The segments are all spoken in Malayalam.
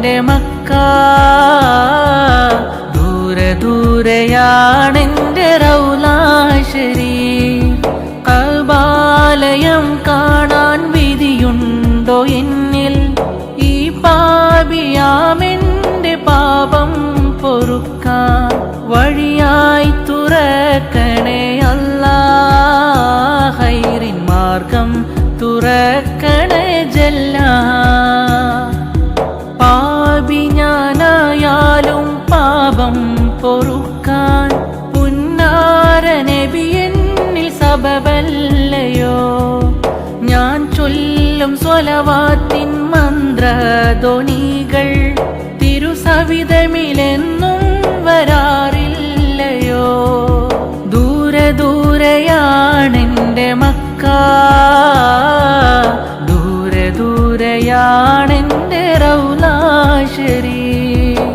ദൂരെയാണെൻ്റെ മക്ക, ദൂരെ ദൂരെയാണെൻ്റെ റൗള ശരീഫ്. കഅബാലയം കാണാൻ വിധിയുണ്ടോ എന്നിൽ? ഈ പാപിയാമെൻ്റെ പാപം പൊറുക്കാൻ വഴിയായി തുറക്കണേ അല്ലാഹ്, ഖൈറിൻ മാർഗം തുറക്കണേ ജല്ല. പാപി ഞാനായാലും പാപം പൊറുക്കാൻ പുന്നാര നബി എന്നിൽ സബബല്ലയോ? ഞാൻ ചൊല്ലും സ്വലവാത്തിൻ മന്ത്രധ്വനികൾ തിരുസവിധമിലെന്നും വരാറില്ലയോ? ദൂരെ ദൂരെയാണെൻ്റെ മക്ക, ദൂരെ ദൂരെയാണെൻ്റെ റൗള ശരീഫ്.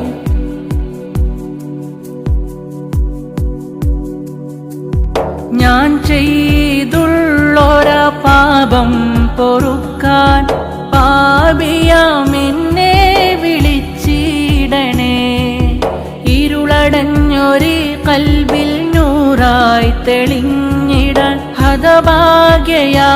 ഞാൻ ചെയ്തുള്ളൊരാ പാപം പൊറുക്കാൻ പാപിയാമെന്നെ വിളിച്ചിടണേ. ഇരുളടഞ്ഞൊരു കൽബിൽ നൂറായി തെളിഞ്ഞിടാൻ ഹതഭാഗ്യയാ